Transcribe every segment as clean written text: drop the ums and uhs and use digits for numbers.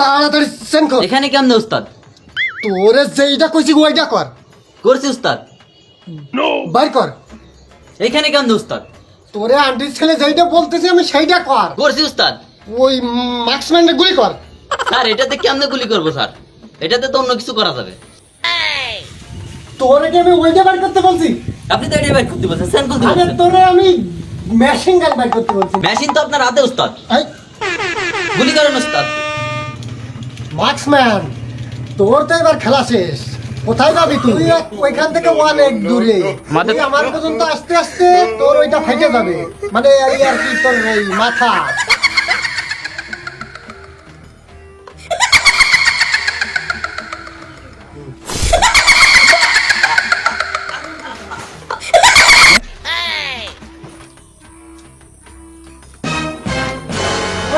তাড়াতাড়ি সেন কর। এখানে কেমনে উস্তাদ? তোরে যেইটা কইছি ওইটা কর। করছি উস্তাদ। বাইর কর। এখানে কেমনে উস্তাদ? তোরে আন্টির ছেলে যেইটা বলতেছি আমি সেইটা কর। করছি উস্তাদ। ওই মার্কসম্যানটা গুলি কর। স্যার এটাতে কেমনে গুলি করবো স্যার? এটাতে তো অন্য কিছু করা যাবে। তোরে কি আমি ওইটা বাইর করতে বলছি? আপনি তো এটাই বাইর করতে বলছেন, স্যার করতে আরে বলছেন। তোরে আমি মেশিন গান বাইর করতে বলছি। মেশিন তো আপনার হাতে উস্তাদ। এই গুলি করেন উস্তাদ। মার্কসম্যান, তোর তো এবার খেলা শেষ। কোথায় যাবি তুই? ওইখান থেকে অনেক দূরে। তুই আমার পর্যন্ত আস্তে আস্তে তোর ওইটা ফেটে যাবে, মানে এই আর কি তোর ওই মাথা।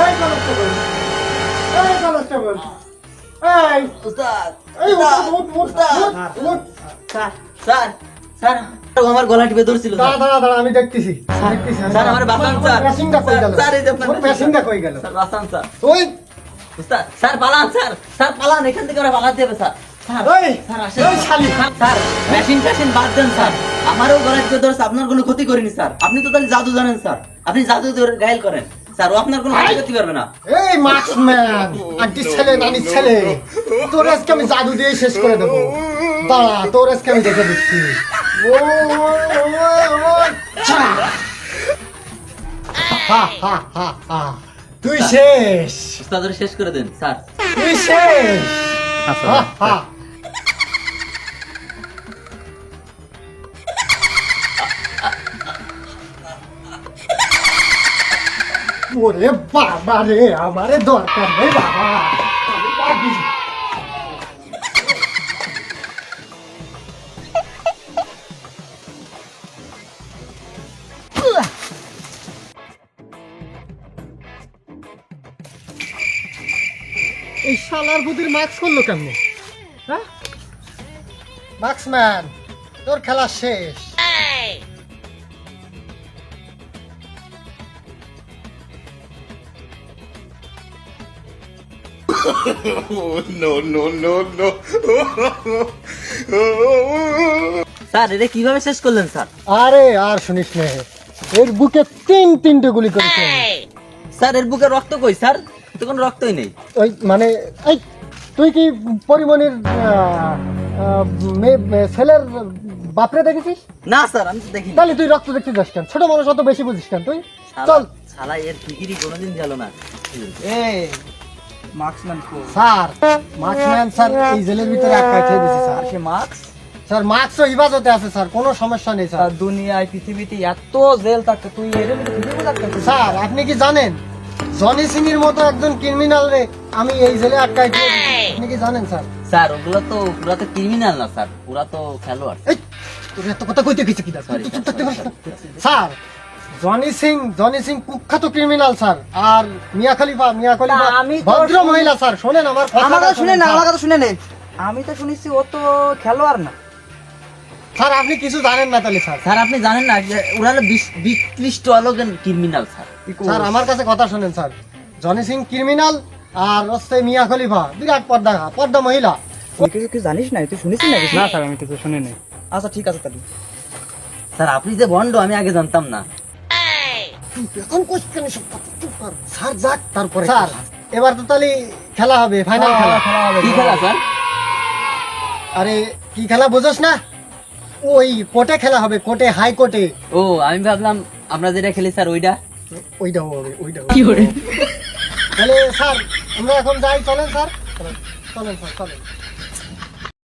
এই কনস্টেবল, এই কনস্টেবল, এই উস্তাদ, এই উস্তাদ, উঠ, উঠ, উস্তাদ, উঠ, উঠ। স্যার, স্যার, স্যার, আমার গলা টিপে ধরছিল দাঁড়া স্যার। দাঁড়া দাঁড়া, আমি দেখতেছি দেখতেছি। স্যার, আমার বাঁচান, স্যার। মেশিনটা কই গেল? স্যার, এই যে আপনার তোর মেশিনটা কই গেল? স্যার, বাঁচান, স্যার। ওই উস্তাদ, স্যার পালান, স্যার, স্যার পালান, এখান থেকে ওরা পালাতে হবে স্যার। স্যার, ওই, স্যার, আসেন, ওই শালি। স্যার, স্যার, মেশিন টেশিন বাদ দেন স্যার। আমারও গলা টিপে ধরেছে, আপনার কোনো ক্ষতি করিনি স্যার। আপনি তো তাহলে জাদু জানেন স্যার। আপনি জাদু ধরে গায়েল করেন স্যার, ও আপনার কোনো ক্ষতি করতে পারবে না। এই মার্কসম্যান, আন্টির ছেলে নানির ছেলে, তোর আজকে আমি জাদু দিয়ে শেষ করে দেবো। দাঁড়া, তোর আজকে আমি দেখে দিচ্ছি। ও, ছা। হা, হা, হা, হা। তুই শেষ, উস্তাদ ওরে শেষ করে দেন স্যার। তুই শেষ। হা, হা। ওরে বাবা রে, আমারে দরকার নেই বাবা, আমি পারি। এই শালার বুদির মাস্ক করলো কেমনে? হ্যাঁ, মার্কসম্যান, তোর খেলা শেষ। স্যার এটা কিভাবে শেষ করলেন স্যার? আরে আর শুনিস নে, এর বুকে তিনটে গুলি করেছে। স্যার এর বুকে রক্ত কই স্যার? তো কোনো রক্তই নেই। ওই মানে এই তুই কি পরিমণির ছেলের বাপরে দেখেছিস? না স্যার আমি তো দেখিনি। তাহলে তুই রক্ত দেখতে যাস কেন? ছোট মানুষ অত বেশি বুঝিস কেন তুই? শালা- চল। শালা এর ফিকিরি কোনোদিন গেল না। এই মার্কসম্যান কো স্যার, মার্কসম্যান স্যার এই জেলের ভিতরে আটকায় ছেড়ে দিয়েছে স্যার। সে মার্কস স্যার মার্কসও হিফাজতে আছে স্যার, কোনো সমস্যা নেই স্যার। আর দুনিয়ায় পৃথিবীতে এত জেল থাকে তুই এর ভিতরে থাকতে স্যার আপনি কি জানেন জনি সিং এর মতো একজন ক্রিমিনাল রে আমি এই জেলে আটকায় ছেড়ে দিয়েছি? আপনি কি জানেন স্যার? স্যার ওগুলো তো পুরা তো ক্রিমিনাল না স্যার, পুরা তো খেলোয়াড়। এই তোর এত কথা কইতে গেছে কিনা? Sorry, তুই চুপ sir, থাকতে পারিস sorry, না? স্যার জনি সিং কুখ্যাত ক্রিমিনাল স্যার, আর মিয়া খলিফা তা আমি তো ভদ্র মহিলা স্যার। শোনেন আমার আমার কথাটা কথা শুনে না, স্যার। আমার কথা শুনে নেন। আমি তো শুনেছি ও তো খেলোয়াড় না। স্যার আপনি কিছু জানেন না তাহলে স্যার। স্যার আপনি জানেন না যে ওরা হলো বিকৃষ্ট আলোকের ক্রিমিনাল স্যার। স্যার আমার কাছে কথা শুনেন স্যার, জনি সিং ক্রিমিনাল আর হচ্ছে মিয়া খলিফা বিরাট পর্দা মহিলা। তুই কিছু জানিস না? তুই শুনিস না? না স্যার আমি কিছু শুনি নাই। আচ্ছা ঠিক আছে তাহলে। স্যার আপনি যে বন্ড আমি আগে জানতাম না। তুই এখন কোশ্চেন সব কথা চুপ কর। স্যার যাক তারপরে। স্যার এবার তো তাহলে খেলা হবে, ফাইনাল খেলা। কি খেলা স্যার? আরে কি খেলা বোঝস না? ওই কোর্টে খেলা হবে, কোর্টে, হাই কোর্টে। ও আমি ভাবলাম আমরা যেটা খেলি স্যার ওইটা। ওইটাও হবে, ওইটাও তাহলে স্যার আমরা এখন যাই, চলেন স্যার, চলেন স্যার, চলেন।